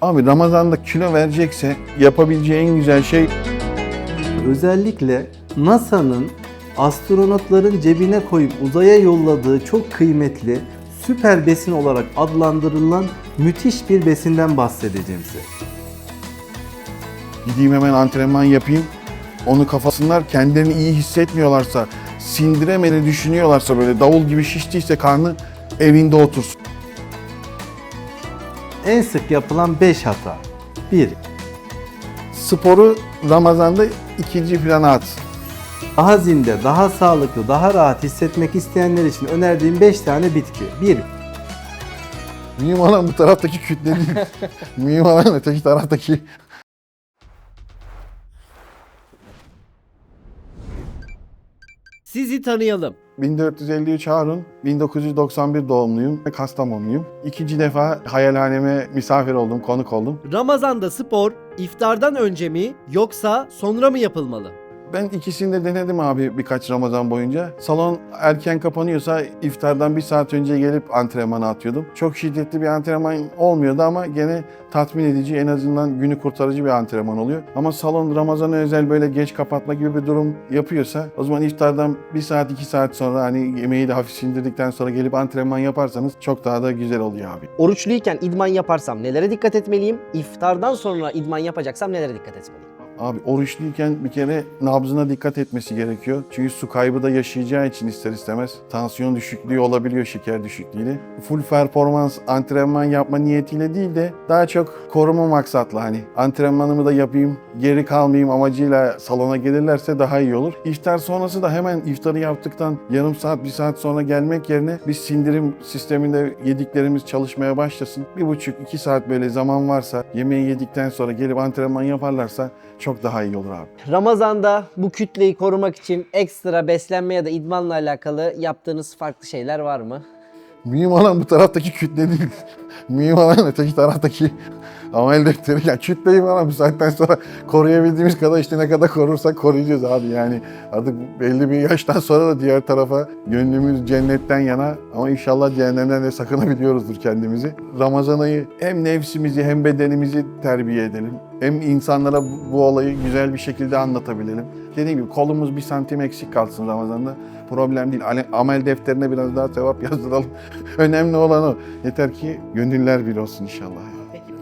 Abi Ramazan'da kilo verecekse yapabileceği en güzel şey Özellikle NASA'nın astronotların cebine koyup uzaya yolladığı çok kıymetli süper besin olarak adlandırılan müthiş bir besinden bahsedeceğim size. gideyim hemen antrenman yapayım. Onu kafasınlar, kendilerini iyi hissetmiyorlarsa, sindiremediğini düşünüyorlarsa, böyle davul gibi şiştiyse karnı, evinde otursun. En sık yapılan 5 hata. 1. Sporu Ramazan'da ikinci plana at. Daha zinde, daha sağlıklı, daha rahat hissetmek isteyenler için önerdiğim 5 tane bitki. 1. Mühim olan bu taraftaki kütle değil. Mühim olan öteki taraftaki. Sizi tanıyalım. 1453 Harun, 1991 doğumluyum ve Kastamonluyum. İkinci defa hayalhaneme misafir oldum, konuk oldum. Ramazan'da spor iftardan önce mi yoksa sonra mı yapılmalı? Ben ikisini de denedim abi birkaç Ramazan boyunca. Salon erken kapanıyorsa iftardan bir saat önce gelip antrenmana atıyordum. Çok şiddetli bir antrenman olmuyordu ama gene tatmin edici, en azından günü kurtarıcı bir antrenman oluyor. Ama salon Ramazan'a özel böyle geç kapatma gibi bir durum yapıyorsa o zaman iftardan bir saat 2 saat sonra hani yemeği de hafif sindirdikten sonra gelip antrenman yaparsanız çok daha da güzel oluyor abi. Oruçluyken idman yaparsam nelere dikkat etmeliyim? İftardan sonra idman yapacaksam nelere dikkat etmeliyim? Abi oruçluyken bir kere nabzına dikkat etmesi gerekiyor. Çünkü su kaybı da yaşayacağı için ister istemez tansiyon düşüklüğü olabiliyor şeker düşüklüğüyle. Full performans antrenman yapma niyetiyle değil de daha çok koruma maksatlı, hani antrenmanımı da yapayım, geri kalmayayım amacıyla salona gelirlerse daha iyi olur. İftar sonrası da hemen iftarı yaptıktan yarım saat, bir saat sonra gelmek yerine bir sindirim sisteminde yediklerimiz çalışmaya başlasın. 1,5-2 saat böyle zaman varsa yemeği yedikten sonra gelip antrenman yaparlarsa çok daha iyi olur abi. Ramazan'da bu kütleyi korumak için ekstra beslenme ya da idmanla alakalı yaptığınız farklı şeyler var mı? Mühim olan bu taraftaki kütle değil. Mühim olan öteki taraftaki amel defteri. Yani kütleyi falan bu saatten sonra koruyabildiğimiz kadar, işte ne kadar korursak koruyacağız abi. Yani artık belli bir yaştan sonra da diğer tarafa gönlümüz cennetten yana, ama inşallah cehennemden de sakınabiliyoruzdur kendimizi. Ramazan ayı hem nefsimizi hem bedenimizi terbiye edelim. Hem insanlara bu olayı güzel bir şekilde anlatabilelim. Dediğim gibi kolumuz 1 santim eksik kalsın Ramazan'da. Problem değil. Amel defterine biraz daha sevap yazdıralım. Önemli olan o. Yeter ki gönüller bir olsun inşallah.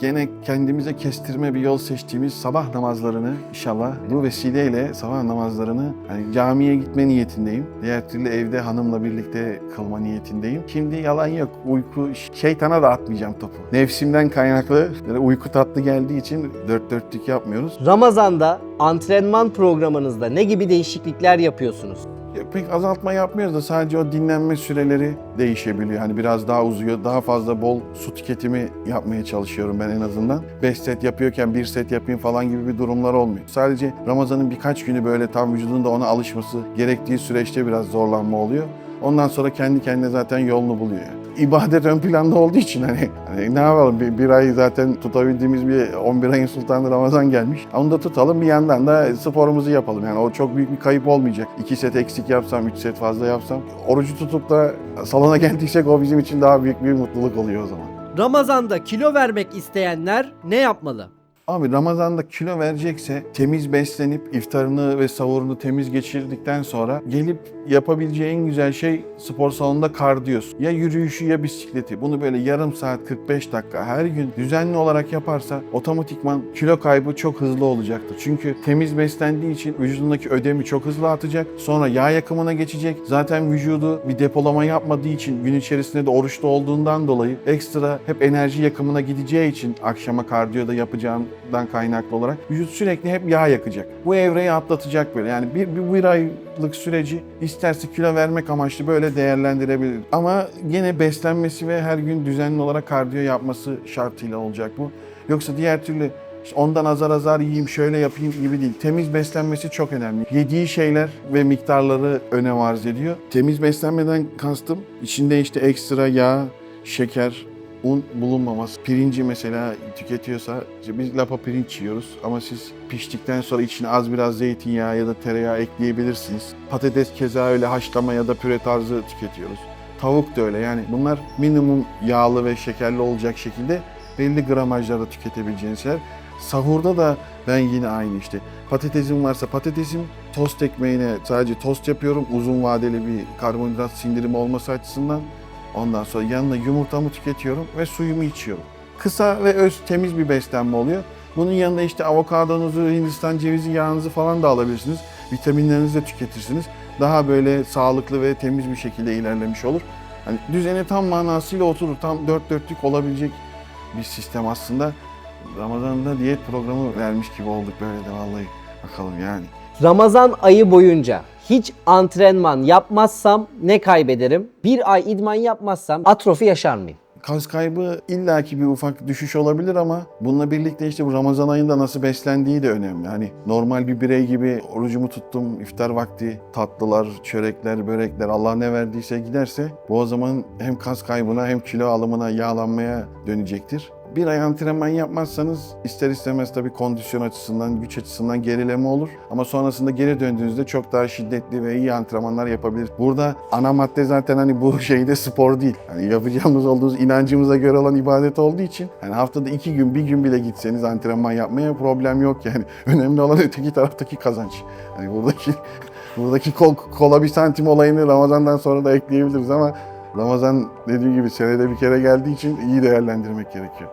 Gene kendimize kestirme bir yol seçtiğimiz sabah namazlarını inşallah bu vesileyle sabah namazlarını hani camiye gitme niyetindeyim. Diğer türlü evde hanımla birlikte kılma niyetindeyim. Şimdi yalan yok. Uyku, şeytana da atmayacağım topu. Nefsimden kaynaklı böyle uyku tatlı geldiği için dört dörtlük yapmıyoruz. Ramazan'da antrenman programınızda ne gibi değişiklikler yapıyorsunuz? Pek azaltma yapmıyoruz da sadece o dinlenme süreleri değişebiliyor. Hani biraz daha uzuyor, daha fazla bol su tüketimi yapmaya çalışıyorum ben en azından. 5 set yapıyorken 1 set yapayım falan gibi bir durumlar olmuyor. Sadece Ramazan'ın birkaç günü böyle tam vücudun da ona alışması gerektiği süreçte biraz zorlanma oluyor. Ondan sonra kendi kendine zaten yolunu buluyor. İbadet ön planda olduğu için hani ne yapalım, bir ay zaten tutabildiğimiz bir 11 ayın sultanı Ramazan gelmiş. Onu da tutalım, bir yandan da sporumuzu yapalım. Yani o çok büyük bir kayıp olmayacak. 2 set eksik yapsam, 3 set fazla yapsam. Orucu tutup da salona geldiysek o bizim için daha büyük bir mutluluk oluyor o zaman. Ramazan'da kilo vermek isteyenler ne yapmalı? Abi Ramazan'da kilo verecekse temiz beslenip iftarını ve sahurunu temiz geçirdikten sonra gelip yapabileceği en güzel şey spor salonunda kardiyo. Ya yürüyüşü ya bisikleti. Bunu böyle yarım saat 45 dakika her gün düzenli olarak yaparsa otomatikman kilo kaybı çok hızlı olacaktır. Çünkü temiz beslendiği için vücudundaki ödemi çok hızlı atacak. Sonra yağ yakımına geçecek. Zaten vücudu bir depolama yapmadığı için, gün içerisinde de oruçta olduğundan dolayı ekstra hep enerji yakımına gideceği için akşama kardiyoda yapacağından kaynaklı olarak vücut sürekli hep yağ yakacak. Bu evreyi atlatacak böyle. Yani bir aylık süreci isterse kilo vermek amaçlı böyle değerlendirebilir. Ama yine beslenmesi ve her gün düzenli olarak kardiyo yapması şartıyla olacak bu. Yoksa diğer türlü İşte ondan azar azar yiyeyim, şöyle yapayım gibi değil. Temiz beslenmesi çok önemli. Yediği şeyler ve miktarları önem arz ediyor. Temiz beslenmeden kastım içinde işte ekstra yağ, şeker, un bulunmaması. Pirinci mesela tüketiyorsa, işte biz lapa pirinç yiyoruz ama siz piştikten sonra içine az biraz zeytinyağı ya da tereyağı ekleyebilirsiniz. Patates keza öyle haşlama ya da püre tarzı tüketiyoruz. Tavuk da öyle, yani bunlar minimum yağlı ve şekerli olacak şekilde belli gramajlarda tüketebileceğiniz şeyler. Sahurda da ben yine aynı işte. Patatesim varsa patatesim, tost ekmeğine sadece tost yapıyorum. Uzun vadeli bir karbonhidrat sindirimi olması açısından. Ondan sonra yanına yumurtamı tüketiyorum ve suyumu içiyorum. Kısa ve öz, temiz bir beslenme oluyor. Bunun yanında işte avokadonuzu, Hindistan cevizi yağınızı falan da alabilirsiniz. Vitaminlerinizi de tüketirsiniz. Daha böyle sağlıklı ve temiz bir şekilde ilerlemiş olur. Hani düzene tam manasıyla oturur. Tam dört dörtlük olabilecek bir sistem aslında. Ramazan'da diyet programı vermiş gibi olduk böyle de vallahi. Bakalım yani. Ramazan ayı boyunca hiç antrenman yapmazsam ne kaybederim? Bir ay idman yapmazsam atrofi yaşar mıyım? Kas kaybı illaki bir ufak düşüş olabilir ama bununla birlikte işte bu Ramazan ayında nasıl beslendiği de önemli. Hani normal bir birey gibi orucumu tuttum, iftar vakti tatlılar, çörekler, börekler Allah ne verdiyse giderse bu o zaman hem kas kaybına hem kilo alımına, yağlanmaya dönecektir. Bir ay antrenman yapmazsanız ister istemez tabii kondisyon açısından, güç açısından gerileme olur. Ama sonrasında geri döndüğünüzde çok daha şiddetli ve iyi antrenmanlar yapabilir. Burada ana madde zaten hani bu şeyde spor değil. Hani yapacağımız olduğunuz inancımıza göre olan ibadet olduğu için hani haftada 2 gün, 1 gün bile gitseniz antrenman yapmaya problem yok yani. Önemli olan öteki taraftaki kazanç. Hani buradaki kola bir santim olayını Ramazan'dan sonra da ekleyebiliriz ama Ramazan dediğim gibi senede bir kere geldiği için iyi değerlendirmek gerekiyor.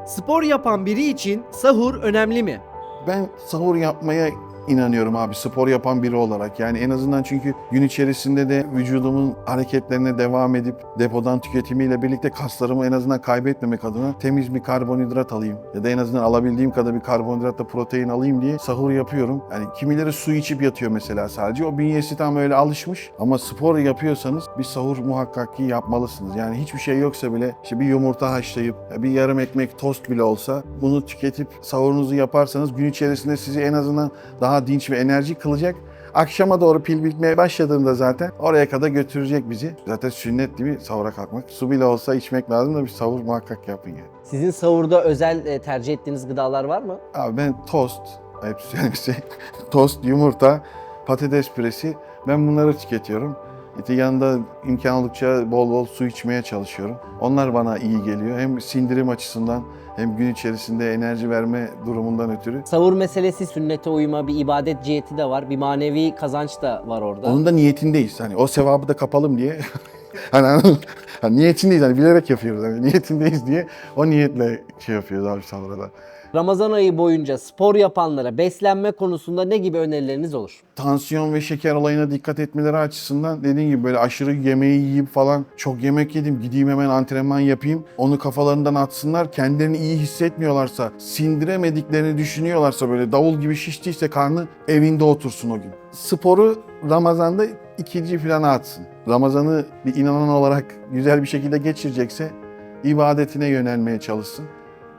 Spor yapan biri için sahur önemli mi? Ben sahur yapmaya inanıyorum abi spor yapan biri olarak. Yani en azından çünkü gün içerisinde de vücudumun hareketlerine devam edip depodan tüketimiyle birlikte kaslarımı en azından kaybetmemek adına temiz bir karbonhidrat alayım. Ya da en azından alabildiğim kadar bir karbonhidratla protein alayım diye sahur yapıyorum. Yani kimileri su içip yatıyor mesela sadece. O bünyesi tam öyle alışmış. Ama spor yapıyorsanız bir sahur muhakkak ki yapmalısınız. Yani hiçbir şey yoksa bile işte bir yumurta haşlayıp bir yarım ekmek tost bile olsa bunu tüketip sahurunuzu yaparsanız gün içerisinde sizi en azından daha dinç ve enerji kılacak. Akşama doğru pil bitmeye başladığında zaten oraya kadar götürecek bizi. Zaten sünnet gibi sahura kalkmak. Su bile olsa içmek lazım da bir sahur muhakkak yapın yani. Sizin sahurda özel tercih ettiğiniz gıdalar var mı? Abi ben tost, hepsi tost, yumurta, patates püresi ben bunları tüketiyorum. İşte yanında imkan oldukça bol bol su içmeye çalışıyorum. Onlar bana iyi geliyor. Hem sindirim açısından hem gün içerisinde enerji verme durumundan ötürü. Sahur meselesi sünnete uyma, bir ibadet ciheti de var. Bir manevi kazanç da var orada. Onun da niyetindeyiz. Hani o sevabı da kapalım diye. hani niyetindeyiz. Hani bilerek yapıyoruz. Hani niyetindeyiz diye o niyetle şey yapıyoruz abi sahurda. Ramazan ayı boyunca spor yapanlara beslenme konusunda ne gibi önerileriniz olur? Tansiyon ve şeker olayına dikkat etmeleri açısından dediğim gibi böyle aşırı yemeği yiyip falan çok yemek yedim gideyim hemen antrenman yapayım onu kafalarından atsınlar. Kendilerini iyi hissetmiyorlarsa sindiremediklerini düşünüyorlarsa böyle davul gibi şiştiyse karnı evinde otursun o gün. Sporu Ramazan'da ikinci plana atsın. Ramazan'ı bir inanan olarak güzel bir şekilde geçirecekse ibadetine yönelmeye çalışsın.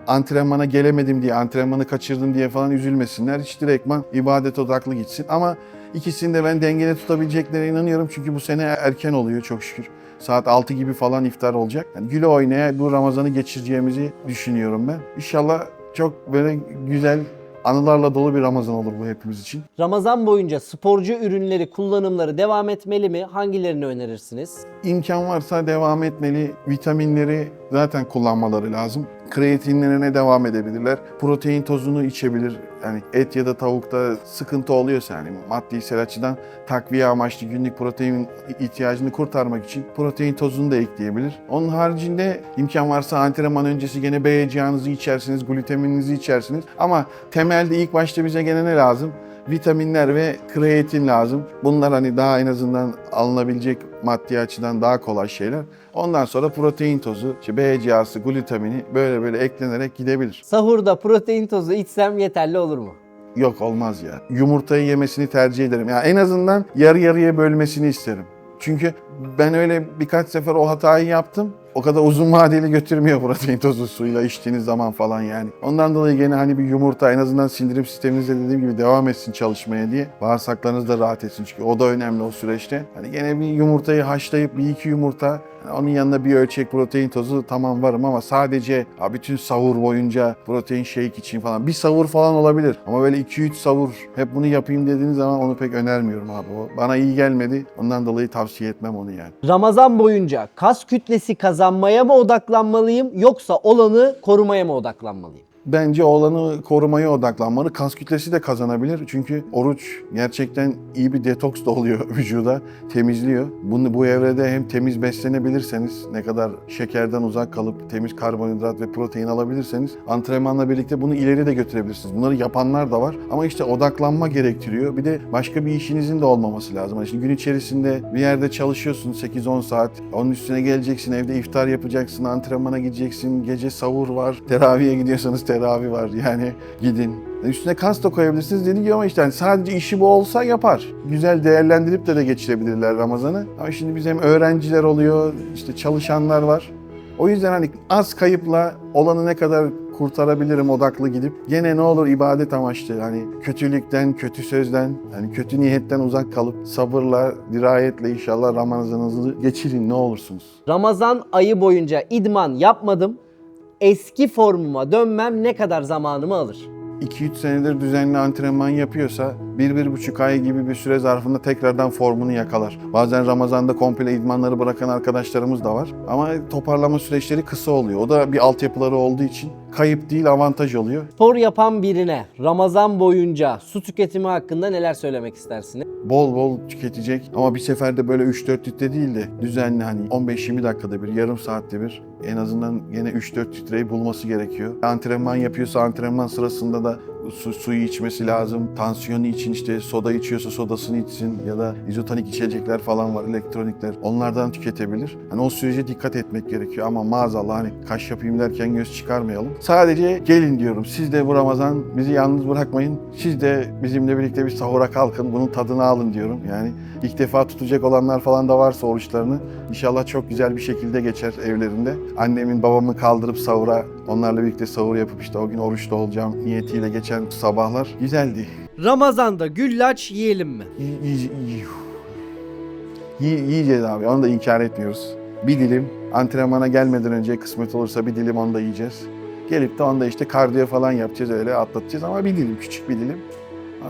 Antrenmana gelemedim diye, antrenmanı kaçırdım diye falan üzülmesinler. Hiç direktman ibadet odaklı gitsin. Ama ikisini de ben dengede tutabileceklerine inanıyorum. Çünkü bu sene erken oluyor çok şükür. Saat 6 gibi falan iftar olacak. Yani güle oynaya bu Ramazan'ı geçireceğimizi düşünüyorum ben. İnşallah çok böyle güzel anılarla dolu bir Ramazan olur bu hepimiz için. Ramazan boyunca sporcu ürünleri kullanımları devam etmeli mi? Hangilerini önerirsiniz? İmkan varsa devam etmeli. Vitaminleri zaten kullanmaları lazım. Kreatinlerine devam edebilirler. Protein tozunu içebilir. Yani et ya da tavukta sıkıntı oluyorsa yani maddesel açıdan takviye amaçlı günlük protein ihtiyacını kurtarmak için protein tozunu da ekleyebilir. Onun haricinde imkan varsa antrenman öncesi gene BCA'nızı içersiniz, glutemininizi içersiniz. Ama temelde ilk başta bize gene ne lazım? Vitaminler ve kreatin lazım. Bunlar hani daha en azından alınabilecek maddi açıdan daha kolay şeyler. Ondan sonra protein tozu, işte BCA'sı, glutamini böyle eklenerek gidebilir. Sahurda protein tozu içsem yeterli olur mu? Yok olmaz ya. Yumurtayı yemesini tercih ederim. Yani en azından yarı yarıya bölmesini isterim. Çünkü ben öyle birkaç sefer o hatayı yaptım. O kadar uzun vadeli götürmüyor protein tozu suyla içtiğiniz zaman falan yani. Ondan dolayı gene hani bir yumurta en azından sindirim sisteminizde dediğim gibi devam etsin çalışmaya diye. Bağırsaklarınız da rahat etsin çünkü o da önemli o süreçte. Hani gene bir yumurtayı haşlayıp bir iki yumurta Yani onun yanında bir ölçek protein tozu tamam varım ama sadece bütün sahur boyunca protein shake için falan bir sahur falan olabilir. Ama böyle 2-3 sahur hep bunu yapayım dediğiniz zaman onu pek önermiyorum abi. O bana iyi gelmedi. Ondan dolayı tavsiye etmem onu yani. Ramazan boyunca kas kütlesi kazanmaya mı odaklanmalıyım yoksa olanı korumaya mı odaklanmalıyım? Bence olanı korumaya odaklanmalı. Kas kütlesi de kazanabilir. Çünkü oruç gerçekten iyi bir detoks da oluyor vücuda. Temizliyor. Bu evrede hem temiz beslenebilirseniz, ne kadar şekerden uzak kalıp temiz karbonhidrat ve protein alabilirseniz antrenmanla birlikte bunu ileri de götürebilirsiniz. Bunları yapanlar da var. Ama işte odaklanma gerektiriyor. Bir de başka bir işinizin de olmaması lazım. Şimdi gün içerisinde bir yerde çalışıyorsun 8-10 saat. Onun üstüne geleceksin, evde iftar yapacaksın, antrenmana gideceksin, gece sahur var. Teraviye gidiyorsanız teravih var, yani gidin. Üstüne kas da koyabilirsiniz dediğim gibi ama işte yani sadece işi bu olsa yapar. Güzel değerlendirip de geçirebilirler Ramazan'ı. Ama şimdi biz hem öğrenciler oluyor, işte çalışanlar var. O yüzden hani az kayıpla olanı ne kadar kurtarabilirim odaklı gidip gene ne olur ibadet amaçlı, hani kötülükten, kötü sözden, hani kötü niyetten uzak kalıp sabırla, dirayetle inşallah Ramazan'ınızı geçirin ne olursunuz. Ramazan ayı boyunca idman yapmadım. Eski formuma dönmem ne kadar zamanımı alır? 2-3 senedir düzenli antrenman yapıyorsa 1-1,5 ay gibi bir süre zarfında tekrardan formunu yakalar. Bazen Ramazan'da komple idmanları bırakan arkadaşlarımız da var. Ama toparlama süreçleri kısa oluyor. O da bir altyapıları olduğu için kayıp değil, avantaj oluyor. Spor yapan birine Ramazan boyunca su tüketimi hakkında neler söylemek istersiniz? Bol bol tüketecek ama bir seferde böyle 3-4 litre değil de düzenli, hani 15-20 dakikada bir, yarım saatte bir en azından gene 3-4 litreyi bulması gerekiyor. Antrenman yapıyorsa antrenman sırasında da suyu içmesi lazım. Tansiyonu için işte soda içiyorsa sodasını içsin ya da izotonik içecekler falan var, elektronikler. Onlardan tüketebilir. Hani o sürece dikkat etmek gerekiyor ama maazallah hani kaş yapayım derken göz çıkarmayalım. Sadece gelin diyorum. Siz de bu Ramazan bizi yalnız bırakmayın. Siz de bizimle birlikte bir sahura kalkın. Bunun tadını alın diyorum. Yani ilk defa tutacak olanlar falan da varsa oruçlarını inşallah çok güzel bir şekilde geçer evlerinde. Annemin babamı kaldırıp sahura, onlarla birlikte sahur yapıp işte o gün oruçta olacağım niyetiyle geçen sabahlar güzeldi. Ramazan'da güllaç yiyelim mi? Yiyeceğiz abi, onu da inkar etmiyoruz. Bir dilim antrenmana gelmeden önce kısmet olursa bir dilim onu da yiyeceğiz. Gelip de onda işte kardiyo falan yapacağız, öyle atlatacağız ama bir dilim, küçük bir dilim.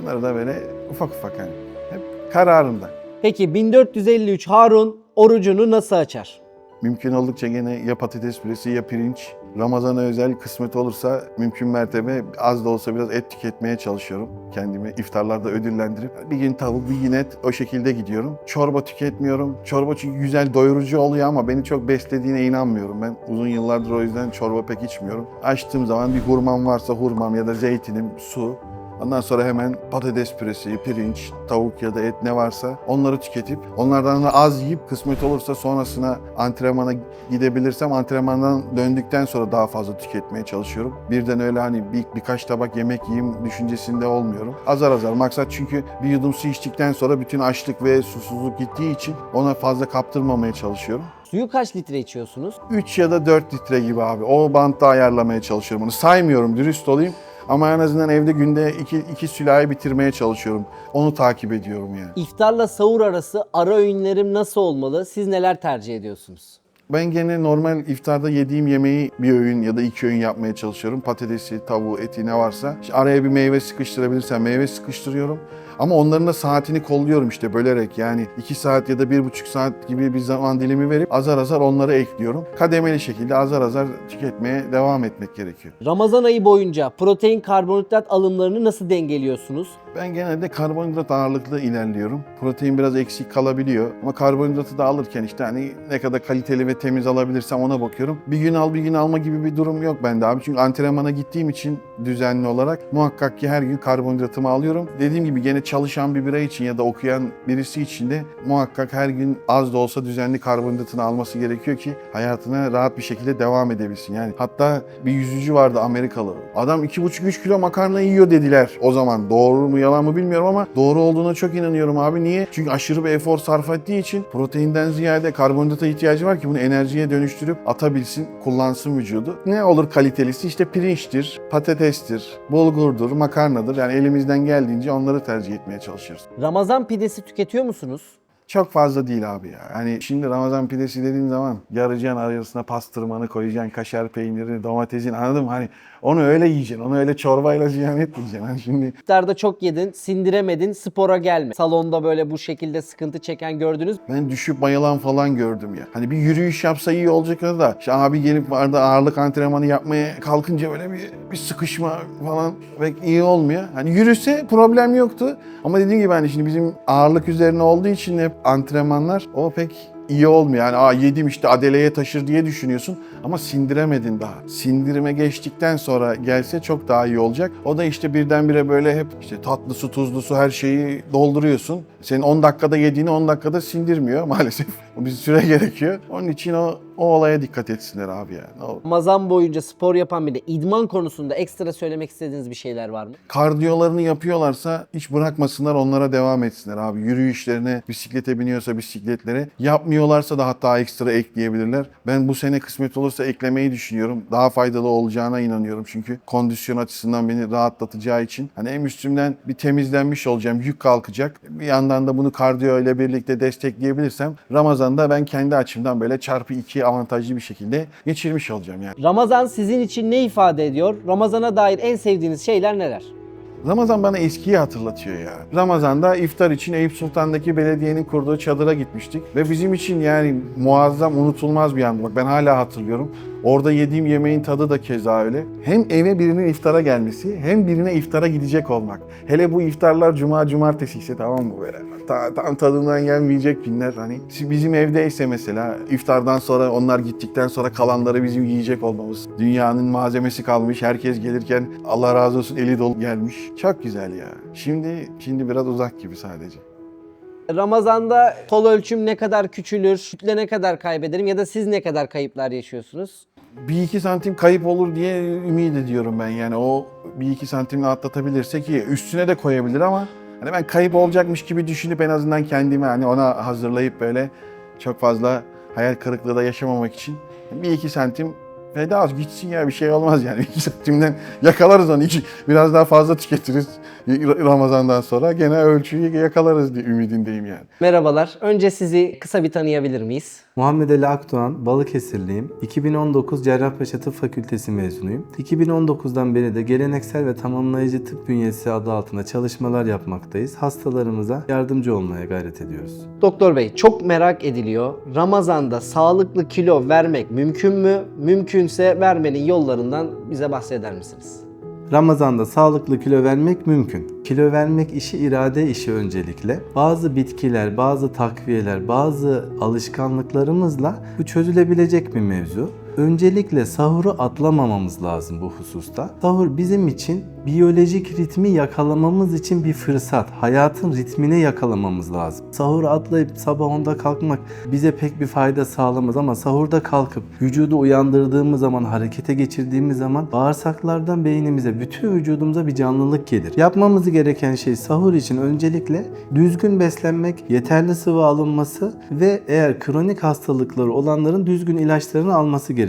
Onları da böyle ufak ufak hani hep kararında. Peki 1453 Harun orucunu nasıl açar? Mümkün oldukça gene ya patates püresi ya pirinç. Ramazana özel kısmet olursa mümkün mertebe az da olsa biraz et tüketmeye çalışıyorum. Kendimi iftarlarda ödüllendirip bir gün tavuk, bir gün et, o şekilde gidiyorum. Çorba tüketmiyorum. Çorba çünkü güzel doyurucu oluyor ama beni çok beslediğine inanmıyorum ben. Uzun yıllardır o yüzden çorba pek içmiyorum. Açtığım zaman bir hurmam varsa hurmam ya da zeytinim, su. Ondan sonra hemen patates püresi, pirinç, tavuk ya da et ne varsa onları tüketip onlardan da az yiyip kısmet olursa sonrasına antrenmana gidebilirsem antrenmandan döndükten sonra daha fazla tüketmeye çalışıyorum. Birden öyle hani birkaç tabak yemek yiyeyim düşüncesinde olmuyorum. Azar azar, maksat çünkü bir yudum su içtikten sonra bütün açlık ve susuzluk gittiği için ona fazla kaptırmamaya çalışıyorum. Suyu kaç litre içiyorsunuz? 3 ya da 4 litre gibi abi. O bantta ayarlamaya çalışıyorum. Bunu saymıyorum, dürüst olayım. Ama en azından evde günde iki sülahi bitirmeye çalışıyorum. Onu takip ediyorum yani. İftarla sahur arası ara öğünlerim nasıl olmalı? Siz neler tercih ediyorsunuz? Ben gene normal iftarda yediğim yemeği bir öğün ya da 2 öğün yapmaya çalışıyorum. Patatesi, tavuğu, eti ne varsa. İşte araya bir meyve sıkıştırabilirsem meyve sıkıştırıyorum. Ama onların da saatini kolluyorum işte bölerek, yani 2 saat ya da 1,5 saat gibi bir zaman dilimi verip azar azar onları ekliyorum. Kademeli şekilde azar azar tüketmeye devam etmek gerekiyor. Ramazan ayı boyunca protein karbonhidrat alımlarını nasıl dengeliyorsunuz? Ben genelde karbonhidrat ağırlıklı ilerliyorum. Protein biraz eksik kalabiliyor ama karbonhidratı da alırken işte hani ne kadar kaliteli ve temiz alabilirsem ona bakıyorum. Bir gün al bir gün alma gibi bir durum yok bende abi. Çünkü antrenmana gittiğim için düzenli olarak muhakkak ki her gün karbonhidratımı alıyorum. Dediğim gibi gene çalışan bir birey için ya da okuyan birisi için de muhakkak her gün az da olsa düzenli karbonhidratını alması gerekiyor ki hayatına rahat bir şekilde devam edebilsin. Yani hatta bir yüzücü vardı, Amerikalı. Adam 2,5-3 kilo makarna yiyor dediler o zaman. Doğru mu yalan mı bilmiyorum ama doğru olduğuna çok inanıyorum abi. Niye? Çünkü aşırı bir efor sarf ettiği için proteinden ziyade karbonhidrata ihtiyacı var ki bunu enerjiye dönüştürüp atabilsin, kullansın vücudu. Ne olur kalitelisi? İşte pirinçtir, patatestir, bulgurdur, makarnadır. Yani elimizden geldiğince onları tercih etmeye çalışıyoruz. Ramazan pidesi tüketiyor musunuz? çok fazla değil abi ya. Hani şimdi Ramazan pidesi dediğin zaman yaracaksın, arasına pastırmanı koyacaksın, kaşar peynirini, domatesin, anladın mı? Hani onu öyle yiyeceksin, onu öyle çorbayla ziyan etmeyeceksin. Hani şimdi İftarda çok yedin, sindiremedin, spora gelme. Salonda böyle bu şekilde sıkıntı çeken gördünüz. ben düşüp bayılan falan gördüm ya. Hani bir yürüyüş yapsa iyi olacak da işte abi gelip vardı ağırlık antrenmanı yapmaya kalkınca böyle bir sıkışma falan pek iyi olmuyor. Hani yürüse problem yoktu. Ama dediğim gibi hani şimdi bizim ağırlık üzerine olduğu için hep antrenmanlar o pek iyi olmuyor. Yani yedim işte adeleye taşır diye düşünüyorsun ama sindiremedin daha. Sindirime geçtikten sonra gelse çok daha iyi olacak. O da işte birdenbire böyle hep işte tatlısı, tuzlusu her şeyi dolduruyorsun. Senin 10 dakikada yediğini 10 dakikada sindirmiyor maalesef. Bir süre gerekiyor. Onun için o olaya dikkat etsinler abi yani. Ramazan boyunca spor yapan biri idman konusunda ekstra söylemek istediğiniz bir şeyler var mı? Kardiyolarını yapıyorlarsa hiç bırakmasınlar, onlara devam etsinler abi. Yürüyüşlerine, bisiklete biniyorsa bisikletlere. Yapmıyorlarsa da hatta ekstra ekleyebilirler. Ben bu sene kısmet olursa eklemeyi düşünüyorum. Daha faydalı olacağına inanıyorum çünkü kondisyon açısından beni rahatlatacağı için. Hani hem üstümden bir temizlenmiş olacağım, yük kalkacak. Bir yandan da bunu kardiyo ile birlikte destekleyebilirsem Ramazan'da ben kendi açımdan böyle çarpı 2 avantajlı bir şekilde geçirmiş olacağım yani. Ramazan sizin için ne ifade ediyor? Ramazana dair en sevdiğiniz şeyler neler? Ramazan bana eskiyi hatırlatıyor ya. Ramazan'da iftar için Eyüp Sultan'daki belediyenin kurduğu çadıra gitmiştik. Ve bizim için yani muazzam, unutulmaz bir andı. Bak ben hala hatırlıyorum. Orada yediğim yemeğin tadı da keza öyle. Hem eve birinin iftara gelmesi hem birine iftara gidecek olmak. Hele bu iftarlar cuma, cumartesi ise tamam mı böyle? Tam tadından gelmeyecek günler hani. Bizim evdeyse mesela iftardan sonra onlar gittikten sonra kalanları bizim yiyecek olmamız. Dünyanın malzemesi kalmış. Herkes gelirken Allah razı olsun eli dolu gelmiş. Çok güzel ya. Şimdi biraz uzak gibi sadece. Ramazan'da tol ölçüm ne kadar küçülür, kütle ne kadar kaybederim ya da siz ne kadar kayıplar yaşıyorsunuz? 1-2 santim kayıp olur diye ümit ediyorum ben. Yani o 1-2 santimle atlatabilirse ki üstüne de koyabilir ama hani ben kayıp olacakmış gibi düşünüp en azından kendimi hani ona hazırlayıp böyle çok fazla hayal kırıklığı da yaşamamak için 1-2 santim feda az gitsin ya bir şey olmaz yani. 2 santimden yakalarız onu. Biraz daha fazla tüketiriz Ramazan'dan sonra. Gene ölçüyü yakalarız diye ümidindeyim yani. Merhabalar. Önce sizi kısa bir tanıyabilir miyiz? Muhammed Ali Akdoğan, Balıkesirliyim. 2019 Cerrahpaşa Tıp Fakültesi mezunuyum. 2019'dan beri de geleneksel ve tamamlayıcı tıp bünyesi adı altında çalışmalar yapmaktayız. Hastalarımıza yardımcı olmaya gayret ediyoruz. Doktor Bey, çok merak ediliyor. Ramazan'da sağlıklı kilo vermek mümkün mü? Mümkünse vermenin yollarından bize bahseder misiniz? Ramazan'da sağlıklı kilo vermek mümkün. Kilo vermek işi irade işi öncelikle. Bazı bitkiler, bazı takviyeler, bazı alışkanlıklarımızla bu çözülebilecek bir mevzu. Öncelikle sahuru atlamamamız lazım bu hususta. Sahur bizim için biyolojik ritmi yakalamamız için bir fırsat. Hayatın ritmini yakalamamız lazım. Sahuru atlayıp sabah 10'da kalkmak bize pek bir fayda sağlamaz ama sahurda kalkıp vücudu uyandırdığımız zaman, harekete geçirdiğimiz zaman bağırsaklardan beynimize, bütün vücudumuza bir canlılık gelir. Yapmamız gereken şey sahur için öncelikle düzgün beslenmek, yeterli sıvı alınması ve eğer kronik hastalıkları olanların düzgün ilaçlarını alması gerekir.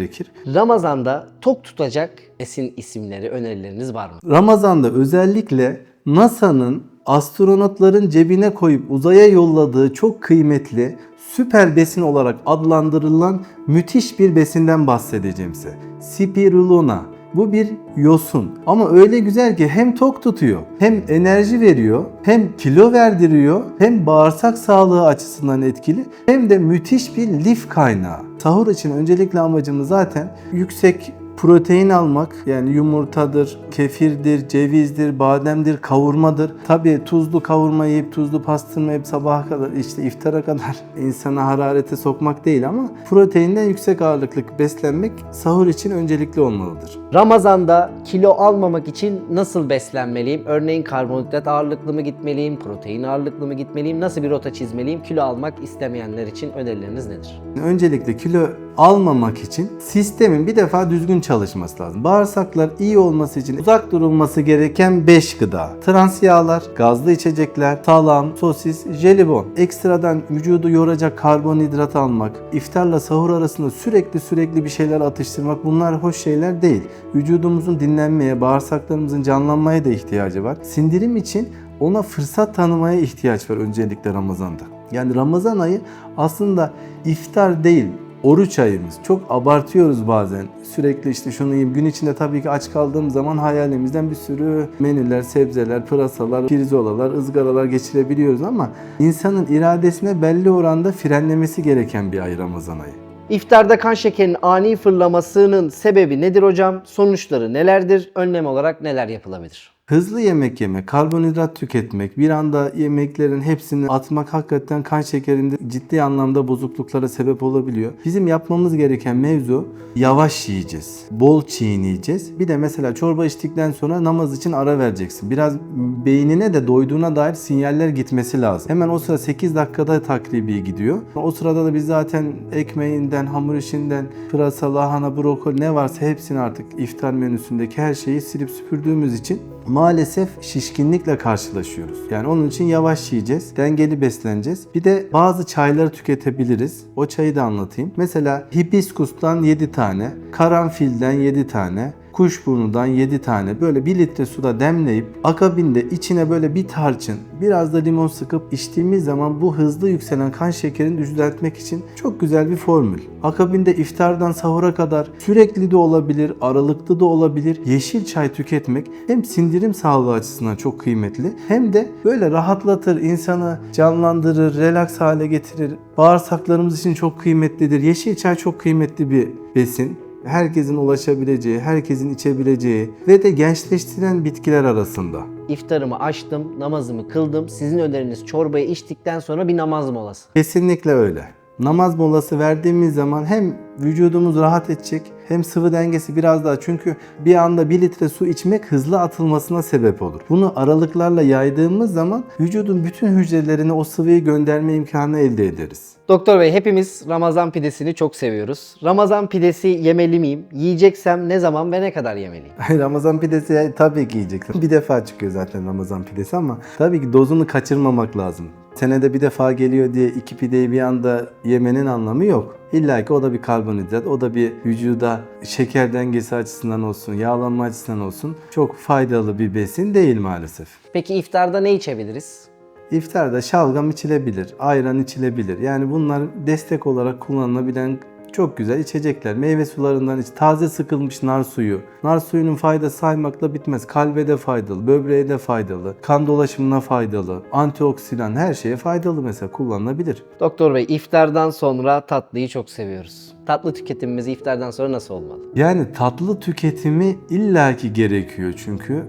Ramazan'da tok tutacak besin isimleri, önerileriniz var mı? Ramazan'da özellikle NASA'nın astronotların cebine koyup uzaya yolladığı çok kıymetli süper besin olarak adlandırılan müthiş bir besinden bahsedeceğim size. Spirulina. Bu bir yosun ama öyle güzel ki hem tok tutuyor, hem enerji veriyor, hem kilo verdiriyor, hem bağırsak sağlığı açısından etkili, hem de müthiş bir lif kaynağı. Sahur için öncelikle amacımız zaten yüksek protein almak, yani yumurtadır, kefirdir, cevizdir, bademdir, kavurmadır. Tabii tuzlu kavurma yiyip tuzlu pastırma yiyip sabaha kadar işte iftara kadar insana hararete sokmak değil ama proteinden yüksek ağırlıklı beslenmek sahur için öncelikli olmalıdır. Ramazan'da kilo almamak için nasıl beslenmeliyim? Örneğin karbonhidrat ağırlıklı mı gitmeliyim, protein ağırlıklı mı gitmeliyim, nasıl bir rota çizmeliyim? Kilo almak istemeyenler için önerileriniz nedir? Öncelikle kilo almamak için sistemin bir defa düzgün çalışması lazım. Bağırsaklar iyi olması için uzak durulması gereken 5 gıda. Trans yağlar, gazlı içecekler, salam, sosis, jelibon. Ekstradan vücudu yoracak karbonhidrat almak, iftarla sahur arasında sürekli bir şeyler atıştırmak, bunlar hoş şeyler değil. Vücudumuzun dinlenmeye, bağırsaklarımızın canlanmaya da ihtiyacı var. Sindirim için ona fırsat tanımaya ihtiyaç var öncelikle Ramazan'da. Yani Ramazan ayı aslında iftar değil, oruç ayımız. Çok abartıyoruz bazen. Sürekli işte şunu yiyeyim. Gün içinde tabii ki aç kaldığımız zaman hayalimizden bir sürü menüler, sebzeler, pırasalar, pirzolalar, ızgaralar geçirebiliyoruz ama insanın iradesine belli oranda frenlemesi gereken bir ay Ramazan ayı. İftarda kan şekerinin ani fırlamasının sebebi nedir hocam? Sonuçları nelerdir? Önlem olarak neler yapılabilir? Hızlı yemek yemek, karbonhidrat tüketmek, bir anda yemeklerin hepsini atmak hakikaten kan şekerinde ciddi anlamda bozukluklara sebep olabiliyor. Bizim yapmamız gereken mevzu yavaş yiyeceğiz, bol çiğneyeceğiz. Bir de mesela çorba içtikten sonra namaz için ara vereceksin. Biraz beynine de doyduğuna dair sinyaller gitmesi lazım. Hemen o sıra 8 dakikada takribi gidiyor. O sırada da biz zaten ekmeğinden, hamur işinden, pırasa, lahana, brokoli ne varsa hepsini artık iftar menüsündeki her şeyi silip süpürdüğümüz için maalesef şişkinlikle karşılaşıyoruz. Yani onun için yavaş yiyeceğiz, dengeli besleneceğiz. Bir de bazı çayları tüketebiliriz. O çayı da anlatayım. Mesela hibiskustan 7 tane, karanfilden 7 tane, kuşburnudan 7 tane böyle 1 litre suda demleyip akabinde içine böyle bir tarçın, biraz da limon sıkıp içtiğimiz zaman bu hızlı yükselen kan şekerini düzeltmek için çok güzel bir formül. Akabinde iftardan sahura kadar sürekli de olabilir, aralıklı da olabilir. Yeşil çay tüketmek hem sindirim sağlığı açısından çok kıymetli hem de böyle rahatlatır, insanı canlandırır, relax hale getirir. Bağırsaklarımız için çok kıymetlidir. Yeşil çay çok kıymetli bir besin. Herkesin ulaşabileceği, herkesin içebileceği ve de gençleştiren bitkiler arasında. İftarımı açtım, namazımı kıldım. Sizin öneriniz çorbayı içtikten sonra bir namaz molası. Kesinlikle öyle. Namaz molası verdiğimiz zaman hem vücudumuz rahat edecek hem sıvı dengesi biraz daha, çünkü bir anda 1 litre su içmek hızlı atılmasına sebep olur. Bunu aralıklarla yaydığımız zaman vücudun bütün hücrelerine o sıvıyı gönderme imkanı elde ederiz. Doktor Bey, hepimiz Ramazan pidesini çok seviyoruz. Ramazan pidesi yemeli miyim? Yiyeceksem ne zaman ve ne kadar yemeliyim? Ramazan pidesi tabii ki yiyeceksin. Bir defa çıkıyor zaten Ramazan pidesi ama tabii ki dozunu kaçırmamak lazım. Senede bir defa geliyor diye 2 pideyi bir anda yemenin anlamı yok. İlla ki o da bir karbonhidrat, o da bir vücuda şeker dengesi açısından olsun, yağlanma açısından olsun çok faydalı bir besin değil maalesef. Peki iftarda ne içebiliriz? İftarda şalgam içilebilir, ayran içilebilir. Yani bunlar destek olarak kullanılabilen çok güzel içecekler. Meyve sularından taze sıkılmış nar suyu. Nar suyunun faydası saymakla bitmez. Kalbe de faydalı, böbreğe de faydalı, kan dolaşımına faydalı, antioksidan, her şeye faydalı mesela, kullanılabilir. Doktor Bey, iftardan sonra tatlıyı çok seviyoruz. Tatlı tüketimimiz iftardan sonra nasıl olmalı? Yani tatlı tüketimi illaki gerekiyor çünkü.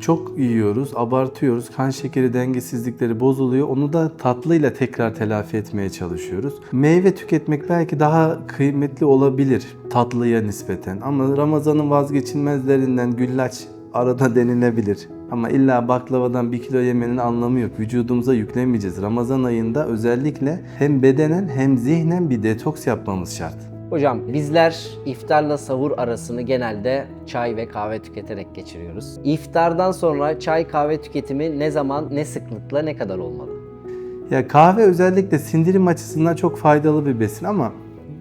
Çok yiyoruz, abartıyoruz, kan şekeri dengesizlikleri bozuluyor. Onu da tatlıyla tekrar telafi etmeye çalışıyoruz. Meyve tüketmek belki daha kıymetli olabilir tatlıya nispeten. Ama Ramazan'ın vazgeçilmezlerinden güllaç arada denilebilir. Ama illa baklavadan 1 kilo yemenin anlamı yok. Vücudumuza yüklemeyeceğiz. Ramazan ayında özellikle hem bedenen hem zihnen bir detoks yapmamız şart. Hocam, bizler iftarla sahur arasını genelde çay ve kahve tüketerek geçiriyoruz. İftardan sonra çay kahve tüketimi ne zaman, ne sıklıkla, ne kadar olmalı? Ya kahve özellikle sindirim açısından çok faydalı bir besin ama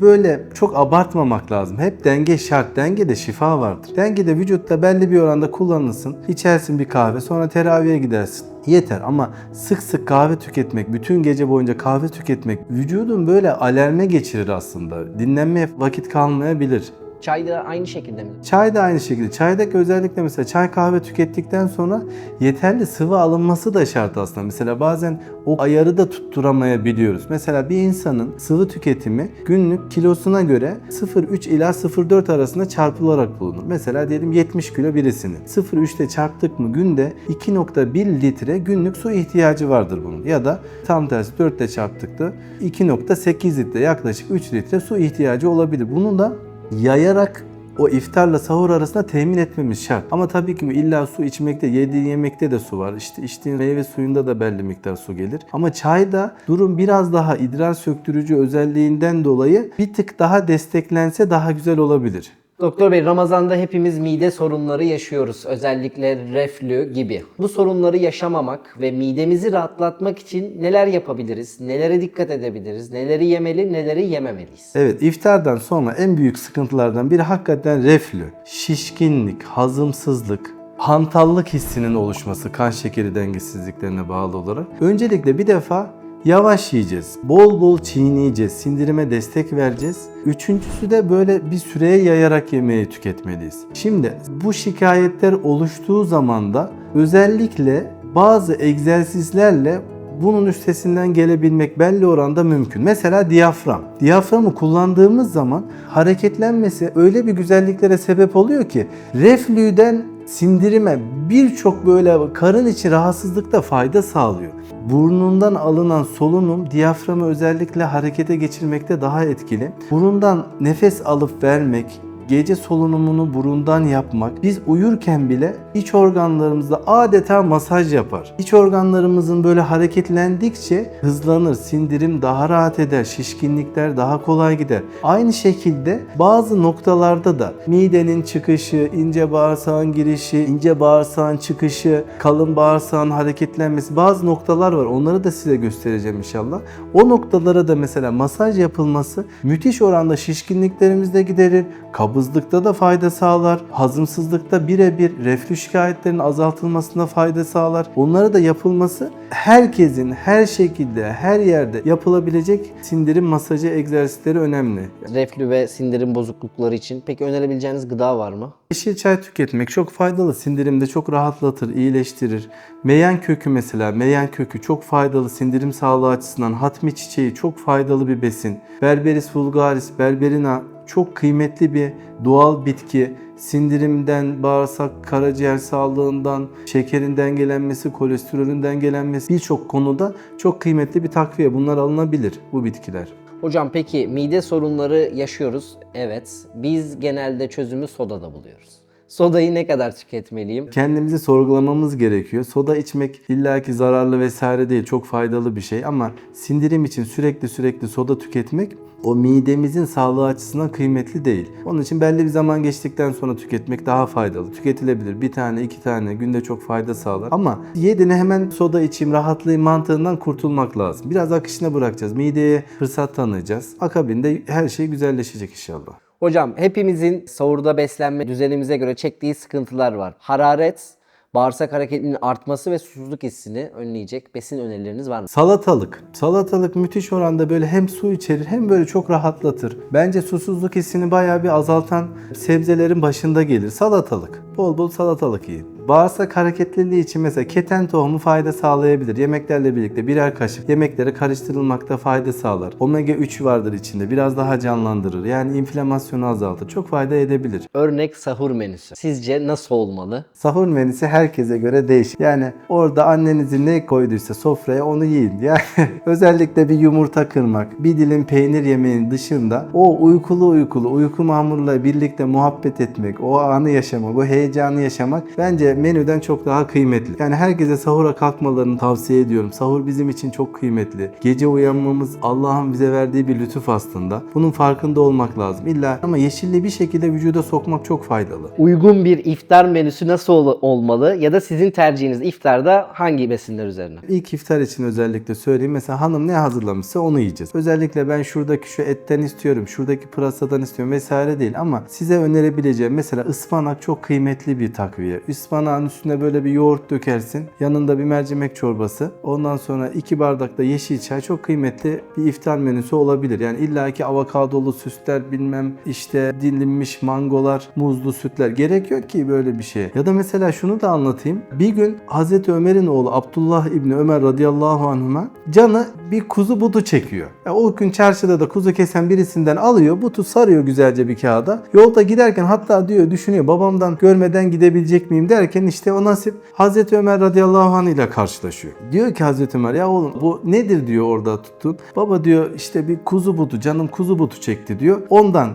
böyle çok abartmamak lazım. Hep denge şart. Dengede şifa vardır. Dengede vücutta belli bir oranda kullanılsın. İçersin bir kahve, sonra teraviye gidersin. Yeter ama sık sık kahve tüketmek, bütün gece boyunca kahve tüketmek vücudun böyle alarme geçirir aslında. Dinlenmeye vakit kalmayabilir. Çay da aynı şekilde mi? Çay da aynı şekilde. Çaydaki özellikle mesela çay kahve tükettikten sonra yeterli sıvı alınması da şart aslında. Mesela bazen o ayarı da tutturamayabiliyoruz. Mesela bir insanın sıvı tüketimi günlük kilosuna göre 0,3 ila 0,4 arasında çarpılarak bulunur. Mesela diyelim 70 kilo birisinin. 0,3 ile çarptık mı günde 2,1 litre günlük su ihtiyacı vardır bunun. Ya da tam tersi 4 ile çarptık da 2,8 litre, yaklaşık 3 litre su ihtiyacı olabilir. Bunu da yayarak o iftarla sahur arasında temin etmemiz şart. Ama tabii ki illa su içmekte, yediğin yemekte de su var. İşte içtiğin meyve suyunda da belli miktar su gelir. Ama çayda durum biraz daha idrar söktürücü özelliğinden dolayı bir tık daha desteklense daha güzel olabilir. Doktor Bey, Ramazan'da hepimiz mide sorunları yaşıyoruz. Özellikle reflü gibi. Bu sorunları yaşamamak ve midemizi rahatlatmak için neler yapabiliriz? Nelere dikkat edebiliriz? Neleri yemeli, neleri yememeliyiz? Evet, iftardan sonra en büyük sıkıntılardan biri hakikaten reflü, şişkinlik, hazımsızlık, hantallık hissinin oluşması kan şekeri dengesizliklerine bağlı olarak. Öncelikle bir defa Yavaş yiyeceğiz. Bol bol çiğneyeceğiz. Sindirime destek vereceğiz. Üçüncüsü de böyle bir süreye yayarak yemeği tüketmeliyiz. Şimdi bu şikayetler oluştuğu zaman da özellikle bazı egzersizlerle bunun üstesinden gelebilmek belli oranda mümkün. Mesela diyafram. Diyaframı kullandığımız zaman hareketlenmesi öyle bir güzelliklere sebep oluyor ki reflüden sindirime birçok böyle karın içi rahatsızlıkta fayda sağlıyor. Burnundan alınan solunum diyaframı özellikle harekete geçirmekte daha etkili. Burundan nefes alıp vermek, gece solunumunu burundan yapmak, biz uyurken bile iç organlarımızda adeta masaj yapar. İç organlarımızın böyle hareketlendikçe hızlanır, sindirim daha rahat eder, şişkinlikler daha kolay gider. Aynı şekilde bazı noktalarda da midenin çıkışı, ince bağırsağın girişi, ince bağırsağın çıkışı, kalın bağırsağın hareketlenmesi, bazı noktalar var. Onları da size göstereceğim inşallah. O noktalara da mesela masaj yapılması müthiş oranda şişkinliklerimizi de giderir, kabızlıkta da fayda sağlar, hazımsızlıkta birebir, reflü şikayetlerinin azaltılmasına fayda sağlar. Onlara da yapılması herkesin her şekilde, her yerde yapılabilecek sindirim masajı egzersizleri önemli. Reflü ve sindirim bozuklukları için peki önerebileceğiniz gıda var mı? Yeşil çay tüketmek çok faydalı. Sindirimde çok rahatlatır, iyileştirir. Meyan kökü mesela, meyan kökü çok faydalı sindirim sağlığı açısından. Hatmi çiçeği çok faydalı bir besin. Berberis vulgaris, berberina çok kıymetli bir doğal bitki. Sindirimden, bağırsak, karaciğer sağlığından, şekerin dengelenmesi, kolesterolün dengelenmesi birçok konuda çok kıymetli bir takviye. Bunlar alınabilir, bu bitkiler. Hocam peki mide sorunları yaşıyoruz. Evet. Biz genelde çözümü sodada buluyoruz. Sodayı ne kadar tüketmeliyim? Kendimizi sorgulamamız gerekiyor. Soda içmek illaki zararlı vesaire değil, çok faydalı bir şey ama sindirim için sürekli soda tüketmek o midemizin sağlığı açısından kıymetli değil. Onun için belli bir zaman geçtikten sonra tüketmek daha faydalı. Tüketilebilir. Bir tane, iki tane günde çok fayda sağlar. Ama yediğine hemen soda içeyim, rahatlayayım mantığından kurtulmak lazım. Biraz akışına bırakacağız. Mideye fırsat tanıyacağız. Akabinde her şey güzelleşecek inşallah. Hocam hepimizin sahurda beslenme düzenimize göre çektiği sıkıntılar var. Hararet, bağırsak hareketinin artması ve susuzluk hissini önleyecek besin önerileriniz var mı? Salatalık. Salatalık müthiş oranda böyle hem su içerir hem böyle çok rahatlatır. Bence susuzluk hissini bayağı bir azaltan sebzelerin başında gelir. Salatalık. Bol bol salatalık yiyin. Bağırsak hareketliliği için mesela keten tohumu fayda sağlayabilir. Yemeklerle birlikte birer kaşık yemeklere karıştırılmakta fayda sağlar. Omega 3 vardır içinde. Biraz daha canlandırır. Yani inflamasyonu azaltır. Çok fayda edebilir. Örnek sahur menüsü. Sizce nasıl olmalı? Sahur menüsü herkese göre değişir. Yani orada annenizin ne koyduysa sofraya onu yiyin. Yani özellikle bir yumurta kırmak, bir dilim peynir yemeğin dışında o uykulu uyku mamurla birlikte muhabbet etmek, o anı yaşamak, o heyecanı yaşamak bence menüden çok daha kıymetli. Yani herkese sahura kalkmalarını tavsiye ediyorum. Sahur bizim için çok kıymetli. Gece uyanmamız Allah'ın bize verdiği bir lütuf aslında. Bunun farkında olmak lazım. İlla ama yeşilliği bir şekilde vücuda sokmak çok faydalı. Uygun bir iftar menüsü nasıl olmalı ya da sizin tercihiniz iftarda hangi besinler üzerine? İlk iftar için özellikle söyleyeyim. Mesela hanım ne hazırlamışsa onu yiyeceğiz. Özellikle ben şuradaki şu etten istiyorum, şuradaki pırasadan istiyorum vesaire değil ama size önerebileceğim mesela ıspanak çok kıymetli bir takviye. Ispanağın üstüne böyle bir yoğurt dökersin. Yanında bir mercimek çorbası. Ondan sonra 2 bardak da yeşil çay çok kıymetli bir iftar menüsü olabilir. Yani illaki avokadolu süsler bilmem işte dilimmiş mangolar, muzlu sütler gerek yok ki böyle bir şeye. Ya da mesela şunu da anlatayım. Bir gün Hazreti Ömer'in oğlu Abdullah İbni Ömer radıyallahu anhuma canı bir kuzu butu çekiyor. O gün çarşıda da kuzu kesen birisinden alıyor. Butu sarıyor güzelce bir kağıda. Yolda giderken hatta diyor düşünüyor babamdan görmeden gidebilecek miyim derken işte o nasip Hazreti Ömer radıyallahu anh ile karşılaşıyor. Diyor ki Hazreti Ömer ya oğlum bu nedir diyor orada tuttun. Baba diyor işte bir kuzu butu canım kuzu butu çekti diyor. Ondan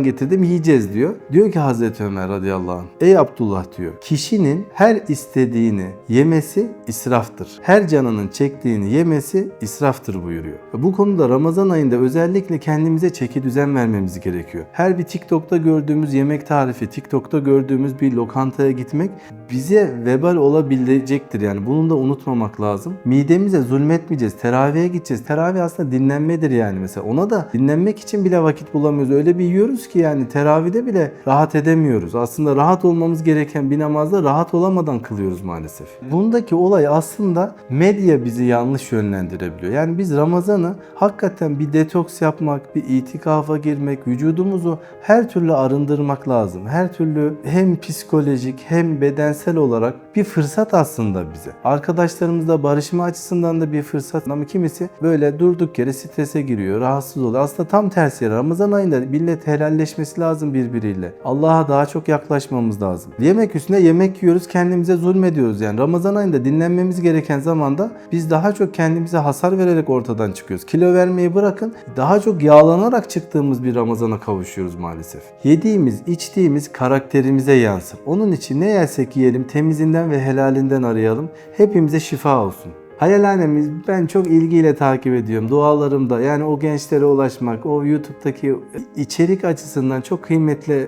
getirdim yiyeceğiz diyor. Diyor ki Hazreti Ömer radıyallahu anh ey Abdullah diyor kişinin her istediğini yemesi israftır. Her canının çektiğini yemesi israftır buyuruyor. Bu konuda Ramazan ayında özellikle kendimize çeki düzen vermemiz gerekiyor. Her bir TikTok'ta gördüğümüz yemek tarifi, TikTok'ta gördüğümüz bir lokantaya gitme etmek bize vebal olabilecektir. Yani bunu da unutmamak lazım. Midemize zulmetmeyeceğiz. Teravihe gideceğiz. Teravih aslında dinlenmedir yani mesela. Ona da dinlenmek için bile vakit bulamıyoruz. Öyle bir yiyoruz ki yani teravihde bile rahat edemiyoruz. Aslında rahat olmamız gereken bir namazda rahat olamadan kılıyoruz maalesef. Bundaki olay aslında medya bizi yanlış yönlendirebiliyor. Yani biz Ramazan'ı hakikaten bir detoks yapmak, bir itikafa girmek, vücudumuzu her türlü arındırmak lazım. Her türlü hem psikolojik hem bedensel olarak bir fırsat aslında bize. Arkadaşlarımızla barışma açısından da bir fırsat ama kimisi böyle durduk yere strese giriyor, rahatsız oluyor. Aslında tam tersi, Ramazan ayında millet helalleşmesi lazım birbiriyle. Allah'a daha çok yaklaşmamız lazım. Yemek üstüne yemek yiyoruz, kendimize zulmediyoruz. Yani Ramazan ayında dinlenmemiz gereken zamanda biz daha çok kendimize hasar vererek ortadan çıkıyoruz. Kilo vermeyi bırakın, daha çok yağlanarak çıktığımız bir Ramazan'a kavuşuyoruz maalesef. Yediğimiz, içtiğimiz karakterimize yansır. Onun için ne yersek yiyelim, temizinden ve helalinden arayalım. Hepimize şifa olsun. Hayalhanemiz ben çok ilgiyle takip ediyorum. Dualarımda yani o gençlere ulaşmak, o YouTube'daki içerik açısından çok kıymetli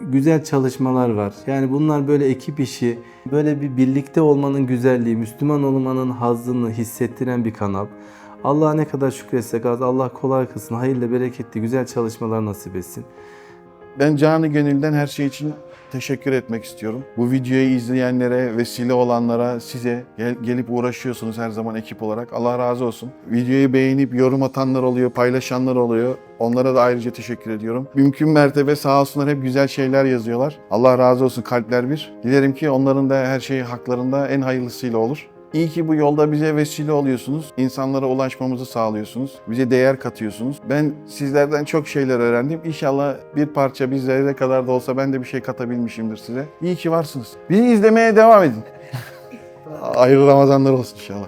güzel çalışmalar var. Yani bunlar böyle ekip işi, böyle bir birlikte olmanın güzelliği, Müslüman olmanın hazzını hissettiren bir kanal. Allah'a ne kadar şükretsek az, Allah kolay kılsın, hayırlı, bereketli, güzel çalışmalar nasip etsin. Ben canı gönülden her şey için teşekkür etmek istiyorum. Bu videoyu izleyenlere, vesile olanlara, size gelip uğraşıyorsunuz her zaman ekip olarak. Allah razı olsun. Videoyu beğenip yorum atanlar oluyor, paylaşanlar oluyor. Onlara da ayrıca teşekkür ediyorum. Mümkün mertebe sağ olsunlar hep güzel şeyler yazıyorlar. Allah razı olsun, kalpler bir. Dilerim ki onların da her şeyi haklarında en hayırlısıyla olur. İyi ki bu yolda bize vesile oluyorsunuz. İnsanlara ulaşmamızı sağlıyorsunuz. Bize değer katıyorsunuz. Ben sizlerden çok şeyler öğrendim. İnşallah bir parça bir zerre kadar da olsa ben de bir şey katabilmişimdir size. İyi ki varsınız. Bizi izlemeye devam edin. Hayırlı Ramazanlar olsun inşallah.